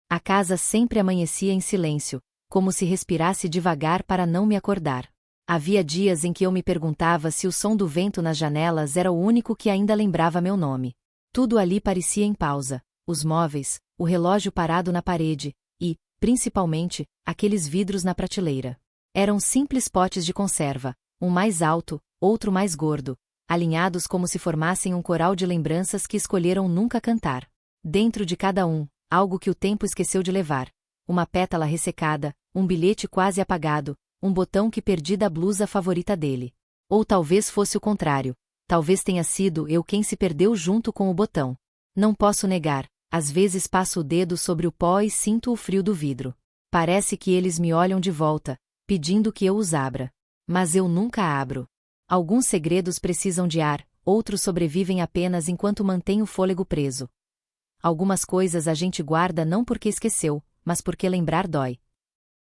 A casa sempre amanhecia em silêncio, como se respirasse devagar para não me acordar. Havia dias em que eu me perguntava se o som do vento nas janelas era o único que ainda lembrava meu nome. Tudo ali parecia em pausa, os móveis, o relógio parado na parede, e, principalmente, aqueles vidros na prateleira. Eram simples potes de conserva, um mais alto, outro mais gordo, alinhados como se formassem um coral de lembranças que escolheram nunca cantar. Dentro de cada um, algo que o tempo esqueceu de levar. Uma pétala ressecada, um bilhete quase apagado, um botão que perdi da blusa favorita dele. Ou talvez fosse o contrário, talvez tenha sido eu quem se perdeu junto com o botão. Não posso negar, às vezes passo o dedo sobre o pó e sinto o frio do vidro. Parece que eles me olham de volta, pedindo que eu os abra. Mas eu nunca abro. Alguns segredos precisam de ar, outros sobrevivem apenas enquanto mantém o fôlego preso. Algumas coisas a gente guarda não porque esqueceu, mas porque lembrar dói.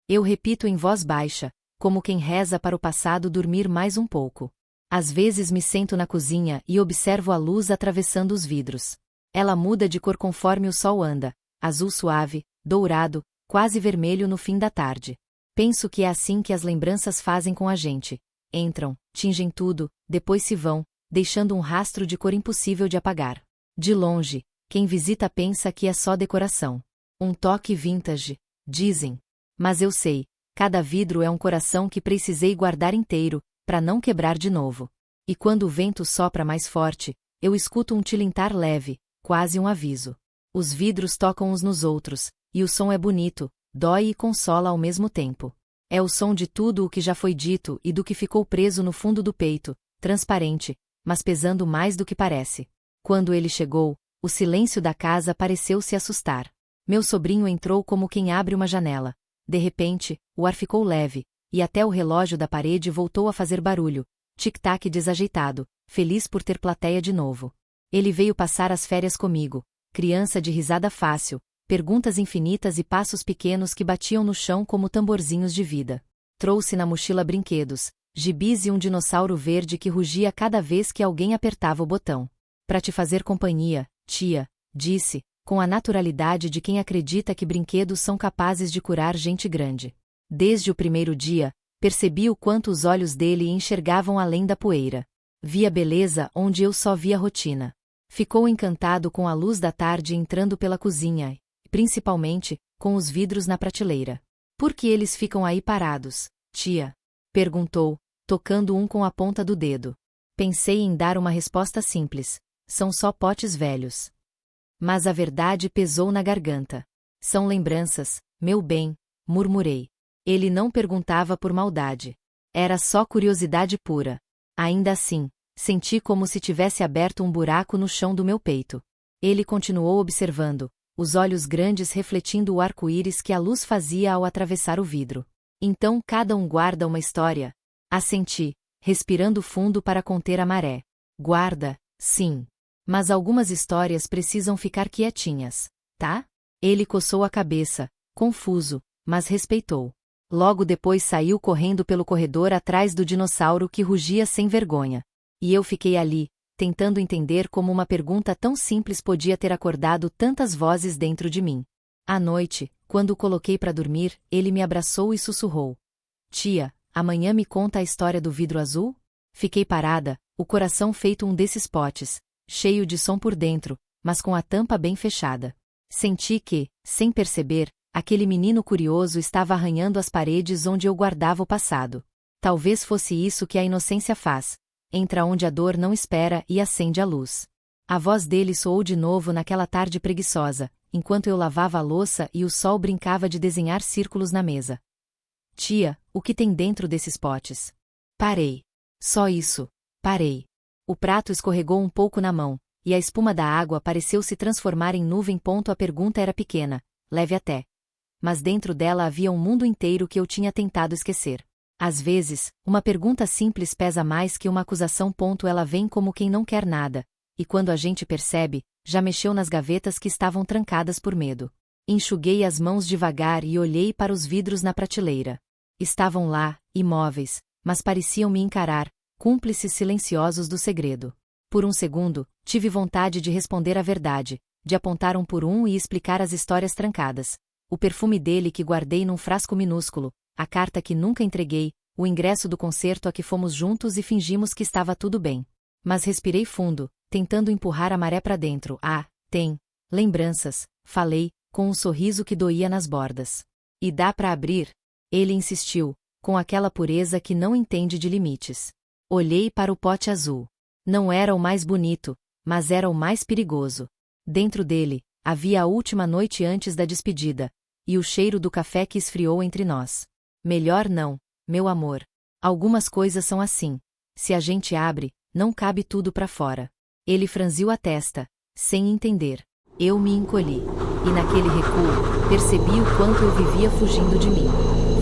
Eu repito em voz baixa, como quem reza para o passado dormir mais um pouco. Às vezes me sento na cozinha e observo a luz atravessando os vidros. Ela muda de cor conforme o sol anda, azul suave, dourado, quase vermelho no fim da tarde. Penso que é assim que as lembranças fazem com a gente. Entram, tingem tudo, depois se vão, deixando um rastro de cor impossível de apagar. De longe, quem visita pensa que é só decoração. Um toque vintage, dizem. Mas eu sei, cada vidro é um coração que precisei guardar inteiro, para não quebrar de novo. E quando o vento sopra mais forte, eu escuto um tilintar leve, quase um aviso. Os vidros tocam uns nos outros, e o som é bonito, dói e consola ao mesmo tempo. É o som de tudo o que já foi dito e do que ficou preso no fundo do peito, transparente, mas pesando mais do que parece. Quando ele chegou, o silêncio da casa pareceu se assustar. Meu sobrinho entrou como quem abre uma janela. De repente, o ar ficou leve, e até o relógio da parede voltou a fazer barulho, tic-tac desajeitado, feliz por ter plateia de novo. Ele veio passar as férias comigo, criança de risada fácil, perguntas infinitas e passos pequenos que batiam no chão como tamborzinhos de vida. Trouxe na mochila brinquedos, gibis e um dinossauro verde que rugia cada vez que alguém apertava o botão. Para te fazer companhia, tia, disse, com a naturalidade de quem acredita que brinquedos são capazes de curar gente grande. Desde o primeiro dia, percebi o quanto os olhos dele enxergavam além da poeira. Via beleza onde eu só via rotina. Ficou encantado com a luz da tarde entrando pela cozinha, e, principalmente, com os vidros na prateleira. Por que eles ficam aí parados, tia? Perguntou, tocando um com a ponta do dedo. Pensei em dar uma resposta simples. São só potes velhos. Mas a verdade pesou na garganta. São lembranças, meu bem, murmurei. Ele não perguntava por maldade. Era só curiosidade pura. Ainda assim, senti como se tivesse aberto um buraco no chão do meu peito. Ele continuou observando, os olhos grandes refletindo o arco-íris que a luz fazia ao atravessar o vidro. Então cada um guarda uma história. Assenti, respirando fundo para conter a maré. Guarda, sim. Mas algumas histórias precisam ficar quietinhas, tá? Ele coçou a cabeça, confuso, mas respeitou. Logo depois saiu correndo pelo corredor atrás do dinossauro que rugia sem vergonha. E eu fiquei ali, tentando entender como uma pergunta tão simples podia ter acordado tantas vozes dentro de mim. À noite, quando o coloquei para dormir, ele me abraçou e sussurrou. Tia, amanhã me conta a história do vidro azul? Fiquei parada, o coração feito um desses potes, cheio de som por dentro, mas com a tampa bem fechada. Senti que, sem perceber, aquele menino curioso estava arranhando as paredes onde eu guardava o passado. Talvez fosse isso que a inocência faz. Entra onde a dor não espera e acende a luz. A voz dele soou de novo naquela tarde preguiçosa, enquanto eu lavava a louça e o sol brincava de desenhar círculos na mesa. Tia, o que tem dentro desses potes? Parei. Só isso. Parei. O prato escorregou um pouco na mão, e a espuma da água pareceu se transformar em nuvem. A pergunta era pequena, leve até. Mas dentro dela havia um mundo inteiro que eu tinha tentado esquecer. Às vezes, uma pergunta simples pesa mais que uma acusação. Ela vem como quem não quer nada, e quando a gente percebe, já mexeu nas gavetas que estavam trancadas por medo. Enxuguei as mãos devagar e olhei para os vidros na prateleira. Estavam lá, imóveis, mas pareciam me encarar, cúmplices silenciosos do segredo. Por um segundo, tive vontade de responder a verdade, de apontar um por um e explicar as histórias trancadas. O perfume dele que guardei num frasco minúsculo, a carta que nunca entreguei, o ingresso do concerto a que fomos juntos e fingimos que estava tudo bem. Mas respirei fundo, tentando empurrar a maré para dentro. Ah, tem lembranças, falei, com um sorriso que doía nas bordas. E dá para abrir? Ele insistiu, com aquela pureza que não entende de limites. Olhei para o pote azul. Não era o mais bonito, mas era o mais perigoso. Dentro dele, havia a última noite antes da despedida, e o cheiro do café que esfriou entre nós. Melhor não, meu amor. Algumas coisas são assim. Se a gente abre, não cabe tudo para fora. Ele franziu a testa, sem entender. Eu me encolhi. E naquele recuo, percebi o quanto eu vivia fugindo de mim.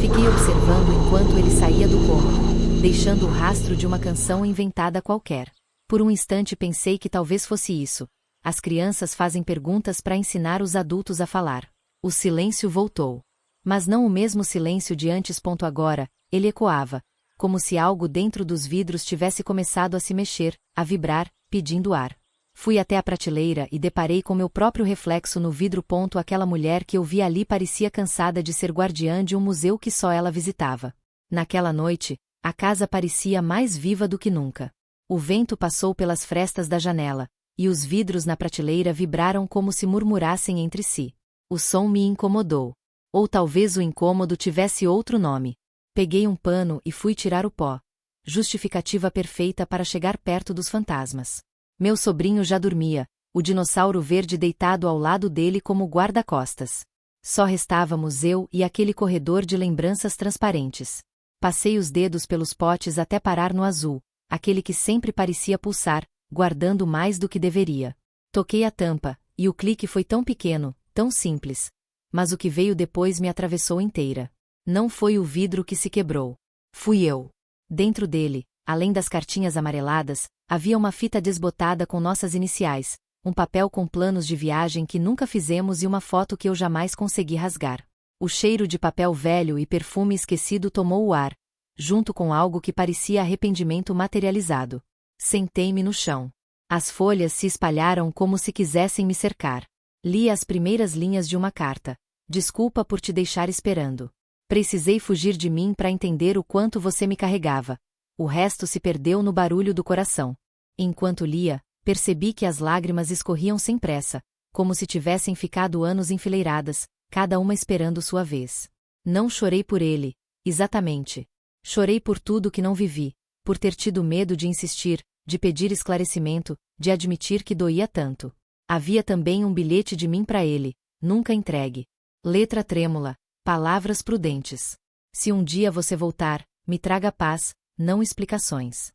Fiquei observando enquanto ele saía do cômodo, deixando o rastro de uma canção inventada qualquer. Por um instante pensei que talvez fosse isso. As crianças fazem perguntas para ensinar os adultos a falar. O silêncio voltou. Mas não o mesmo silêncio de antes. Agora, ele ecoava, como se algo dentro dos vidros tivesse começado a se mexer, a vibrar, pedindo ar. Fui até a prateleira e deparei com meu próprio reflexo no vidro. Aquela mulher que eu vi ali parecia cansada de ser guardiã de um museu que só ela visitava. Naquela noite, a casa parecia mais viva do que nunca. O vento passou pelas frestas da janela, e os vidros na prateleira vibraram como se murmurassem entre si. O som me incomodou. Ou talvez o incômodo tivesse outro nome. Peguei um pano e fui tirar o pó. Justificativa perfeita para chegar perto dos fantasmas. Meu sobrinho já dormia, o dinossauro verde deitado ao lado dele como guarda-costas. Só restávamos eu e aquele corredor de lembranças transparentes. Passei os dedos pelos potes até parar no azul, aquele que sempre parecia pulsar, guardando mais do que deveria. Toquei a tampa, e o clique foi tão pequeno, tão simples. Mas o que veio depois me atravessou inteira. Não foi o vidro que se quebrou. Fui eu. Dentro dele, além das cartinhas amareladas, havia uma fita desbotada com nossas iniciais, um papel com planos de viagem que nunca fizemos e uma foto que eu jamais consegui rasgar. O cheiro de papel velho e perfume esquecido tomou o ar, junto com algo que parecia arrependimento materializado. Sentei-me no chão. As folhas se espalharam como se quisessem me cercar. Li as primeiras linhas de uma carta. Desculpa por te deixar esperando. Precisei fugir de mim para entender o quanto você me carregava. O resto se perdeu no barulho do coração. Enquanto lia, percebi que as lágrimas escorriam sem pressa, como se tivessem ficado anos enfileiradas, cada uma esperando sua vez. Não chorei por ele, exatamente. Chorei por tudo que não vivi, por ter tido medo de insistir, de pedir esclarecimento, de admitir que doía tanto. Havia também um bilhete de mim para ele, nunca entregue. Letra trêmula, palavras prudentes. Se um dia você voltar, me traga paz, não explicações.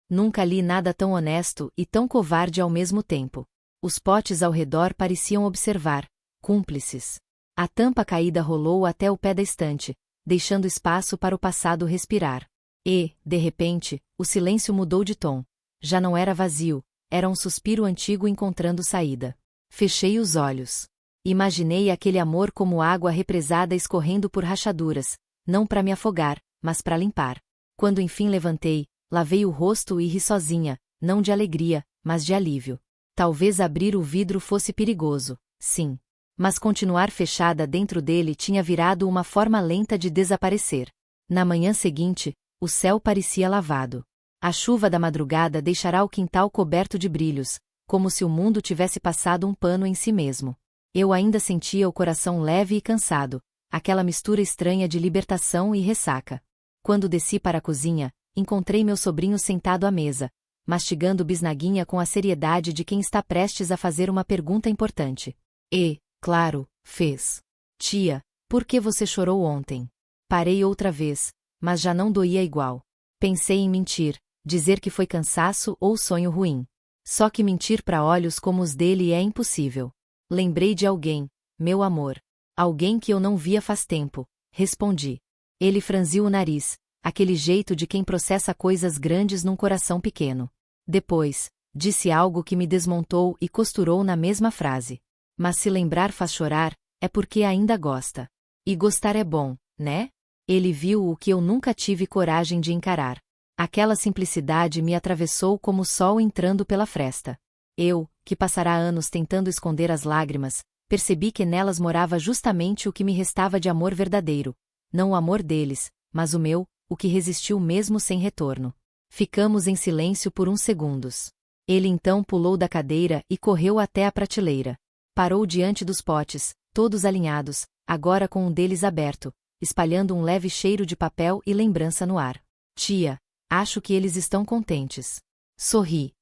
Nunca li nada tão honesto e tão covarde ao mesmo tempo. Os potes ao redor pareciam observar, cúmplices. A tampa caída rolou até o pé da estante, deixando espaço para o passado respirar. E, de repente, o silêncio mudou de tom. Já não era vazio, era um suspiro antigo encontrando saída. Fechei os olhos. Imaginei aquele amor como água represada escorrendo por rachaduras, não para me afogar, mas para limpar. Quando enfim levantei, lavei o rosto e ri sozinha, não de alegria, mas de alívio. Talvez abrir o vidro fosse perigoso, sim. Mas continuar fechada dentro dele tinha virado uma forma lenta de desaparecer. Na manhã seguinte, o céu parecia lavado. A chuva da madrugada deixará o quintal coberto de brilhos, como se o mundo tivesse passado um pano em si mesmo. Eu ainda sentia o coração leve e cansado, aquela mistura estranha de libertação e ressaca. Quando desci para a cozinha, encontrei meu sobrinho sentado à mesa, mastigando bisnaguinha com a seriedade de quem está prestes a fazer uma pergunta importante. E, claro, fez. Tia, por que você chorou ontem? Parei outra vez, mas já não doía igual. Pensei em mentir, dizer que foi cansaço ou sonho ruim. Só que mentir para olhos como os dele é impossível. Lembrei de alguém, meu amor. Alguém que eu não via faz tempo, respondi. Ele franziu o nariz, aquele jeito de quem processa coisas grandes num coração pequeno. Depois, disse algo que me desmontou e costurou na mesma frase. Mas se lembrar faz chorar, é porque ainda gosta. E gostar é bom, né? Ele viu o que eu nunca tive coragem de encarar. Aquela simplicidade me atravessou como o sol entrando pela fresta. Eu, que passará anos tentando esconder as lágrimas, percebi que nelas morava justamente o que me restava de amor verdadeiro. Não o amor deles, mas o meu, o que resistiu mesmo sem retorno. Ficamos em silêncio por uns segundos. Ele então pulou da cadeira e correu até a prateleira. Parou diante dos potes, todos alinhados, agora com um deles aberto, espalhando um leve cheiro de papel e lembrança no ar. Tia, acho que eles estão contentes. Sorri.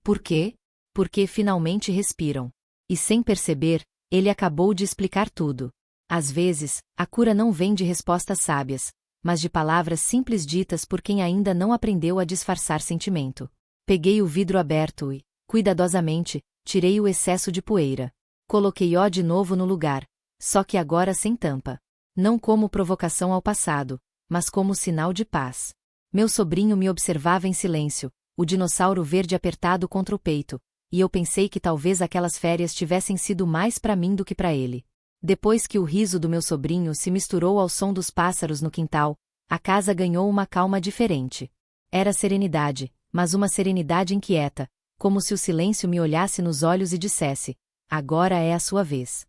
Por quê? Porque finalmente respiram. E sem perceber, ele acabou de explicar tudo. Às vezes, a cura não vem de respostas sábias, mas de palavras simples ditas por quem ainda não aprendeu a disfarçar sentimento. Peguei o vidro aberto e, cuidadosamente, tirei o excesso de poeira. Coloquei-o de novo no lugar, só que agora sem tampa. Não como provocação ao passado, mas como sinal de paz. Meu sobrinho me observava em silêncio, o dinossauro verde apertado contra o peito, e eu pensei que talvez aquelas férias tivessem sido mais para mim do que para ele. Depois que o riso do meu sobrinho se misturou ao som dos pássaros no quintal, a casa ganhou uma calma diferente. Era serenidade, mas uma serenidade inquieta, como se o silêncio me olhasse nos olhos e dissesse: agora é a sua vez.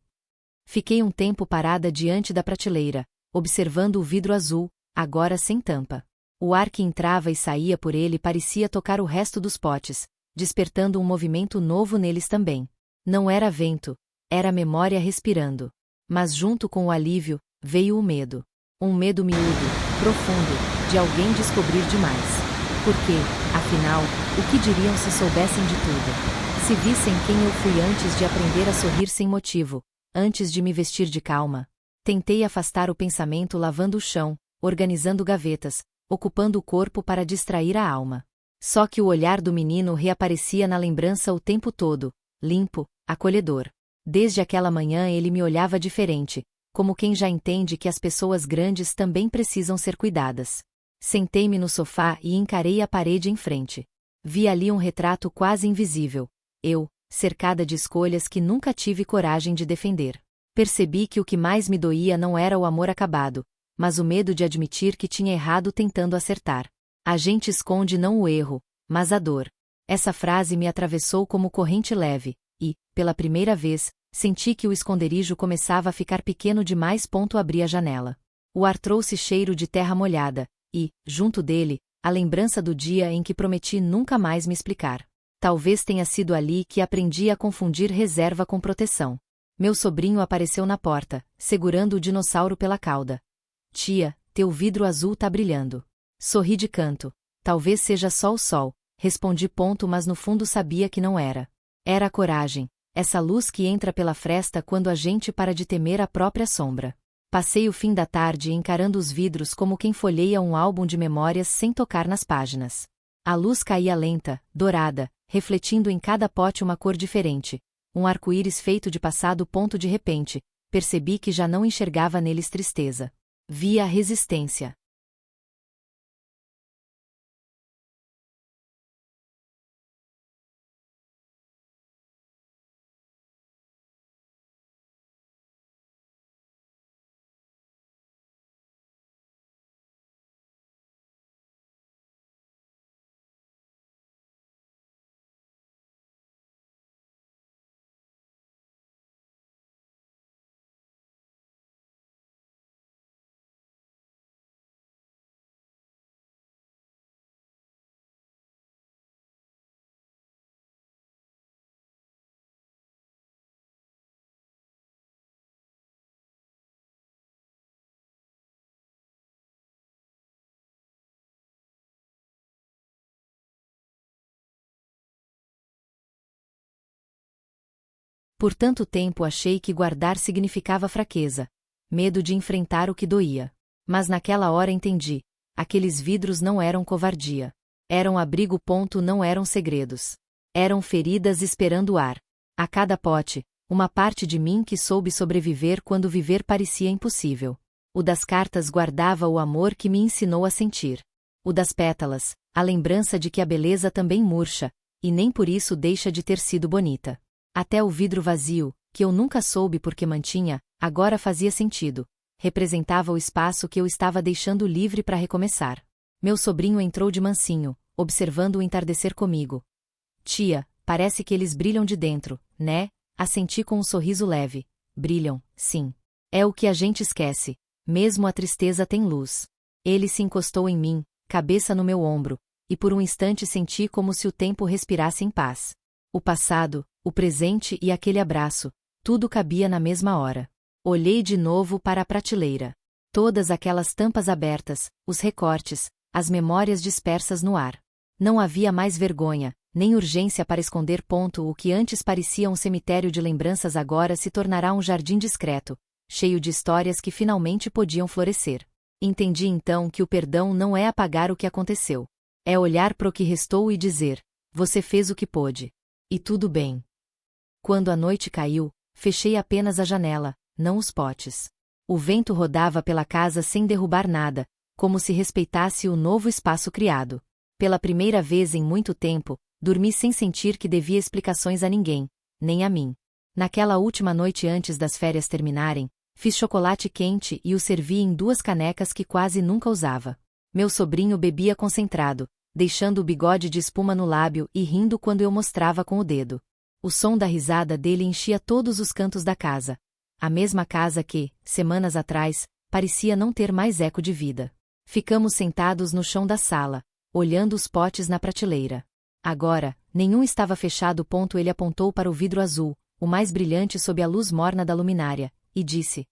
Fiquei um tempo parada diante da prateleira, observando o vidro azul, agora sem tampa. O ar que entrava e saía por ele parecia tocar o resto dos potes, despertando um movimento novo neles também. Não era vento, era memória respirando. Mas junto com o alívio, veio o medo. Um medo miúdo, profundo, de alguém descobrir demais. Porque, afinal, o que diriam se soubessem de tudo? Se vissem quem eu fui antes de aprender a sorrir sem motivo, antes de me vestir de calma. Tentei afastar o pensamento lavando o chão, organizando gavetas, ocupando o corpo para distrair a alma. Só que o olhar do menino reaparecia na lembrança o tempo todo, limpo, acolhedor. Desde aquela manhã ele me olhava diferente, como quem já entende que as pessoas grandes também precisam ser cuidadas. Sentei-me no sofá e encarei a parede em frente. Vi ali um retrato quase invisível. Eu, cercada de escolhas que nunca tive coragem de defender. Percebi que o que mais me doía não era o amor acabado, mas o medo de admitir que tinha errado tentando acertar. A gente esconde não o erro, mas a dor. Essa frase me atravessou como corrente leve, e, pela primeira vez, senti que o esconderijo começava a ficar pequeno demais. Abri a janela. O ar trouxe cheiro de terra molhada, e, junto dele, a lembrança do dia em que prometi nunca mais me explicar. Talvez tenha sido ali que aprendi a confundir reserva com proteção. Meu sobrinho apareceu na porta, segurando o dinossauro pela cauda. Tia, teu vidro azul tá brilhando. Sorri de canto. Talvez seja só o sol, respondi, mas no fundo sabia que não era. Era a coragem, essa luz que entra pela fresta quando a gente para de temer a própria sombra. Passei o fim da tarde encarando os vidros como quem folheia um álbum de memórias sem tocar nas páginas. A luz caía lenta, dourada, refletindo em cada pote uma cor diferente, um arco-íris feito de passado. De repente, percebi que já não enxergava neles tristeza. Via a resistência. Por tanto tempo achei que guardar significava fraqueza, medo de enfrentar o que doía. Mas naquela hora entendi, aqueles vidros não eram covardia. Eram abrigo. Não eram segredos. Eram feridas esperando ar. A cada pote, uma parte de mim que soube sobreviver quando viver parecia impossível. O das cartas guardava o amor que me ensinou a sentir. O das pétalas, a lembrança de que a beleza também murcha, e nem por isso deixa de ter sido bonita. Até o vidro vazio, que eu nunca soube por que mantinha, agora fazia sentido. Representava o espaço que eu estava deixando livre para recomeçar. Meu sobrinho entrou de mansinho, observando o entardecer comigo. Tia, parece que eles brilham de dentro, né? Assenti com um sorriso leve. brilham, sim. É o que a gente esquece. Mesmo a tristeza tem luz. Ele se encostou em mim, cabeça no meu ombro, e por um instante senti como se o tempo respirasse em paz. O passado, o presente e aquele abraço, tudo cabia na mesma hora. Olhei de novo para a prateleira. Todas aquelas tampas abertas, os recortes, as memórias dispersas no ar. Não havia mais vergonha, nem urgência para esconder. O que antes parecia um cemitério de lembranças agora se tornará um jardim discreto, cheio de histórias que finalmente podiam florescer. Entendi então que o perdão não é apagar o que aconteceu. É olhar para o que restou e dizer: você fez o que pôde. E tudo bem. Quando a noite caiu, fechei apenas a janela, não os potes. O vento rodava pela casa sem derrubar nada, como se respeitasse o novo espaço criado. Pela primeira vez em muito tempo, dormi sem sentir que devia explicações a ninguém, nem a mim. Naquela última noite antes das férias terminarem, fiz chocolate quente e o servi em 2 canecas que quase nunca usava. Meu sobrinho bebia concentrado, deixando o bigode de espuma no lábio e rindo quando eu mostrava com o dedo. O som da risada dele enchia todos os cantos da casa. A mesma casa que, semanas atrás, parecia não ter mais eco de vida. Ficamos sentados no chão da sala, olhando os potes na prateleira. Agora, nenhum estava fechado. Ele apontou para o vidro azul, o mais brilhante sob a luz morna da luminária, e disse: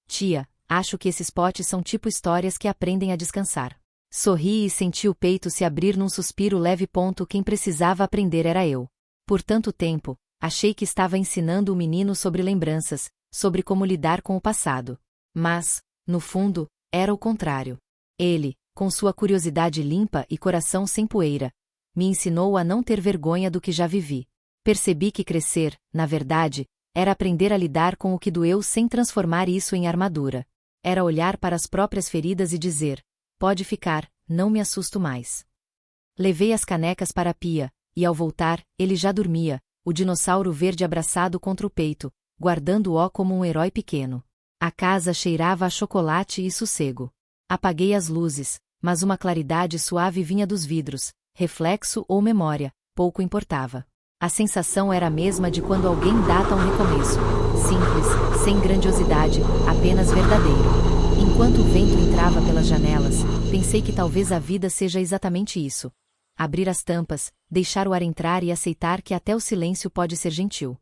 tia, acho que esses potes são tipo histórias que aprendem a descansar. Sorri e senti o peito se abrir num suspiro leve. Quem precisava aprender era eu. Por tanto tempo, achei que estava ensinando o menino sobre lembranças, sobre como lidar com o passado. Mas, no fundo, era o contrário. Ele, com sua curiosidade limpa e coração sem poeira, me ensinou a não ter vergonha do que já vivi. Percebi que crescer, na verdade, era aprender a lidar com o que doeu sem transformar isso em armadura. Era olhar para as próprias feridas e dizer: pode ficar, não me assusto mais. Levei as canecas para a pia, e ao voltar, ele já dormia, o dinossauro verde abraçado contra o peito, guardando-o como um herói pequeno. A casa cheirava a chocolate e sossego. Apaguei as luzes, mas uma claridade suave vinha dos vidros, reflexo ou memória, pouco importava. A sensação era a mesma de quando alguém data um recomeço. Simples, sem grandiosidade, apenas verdadeiro. Enquanto o vento entrava pelas janelas, pensei que talvez a vida seja exatamente isso. Abrir as tampas, deixar o ar entrar e aceitar que até o silêncio pode ser gentil.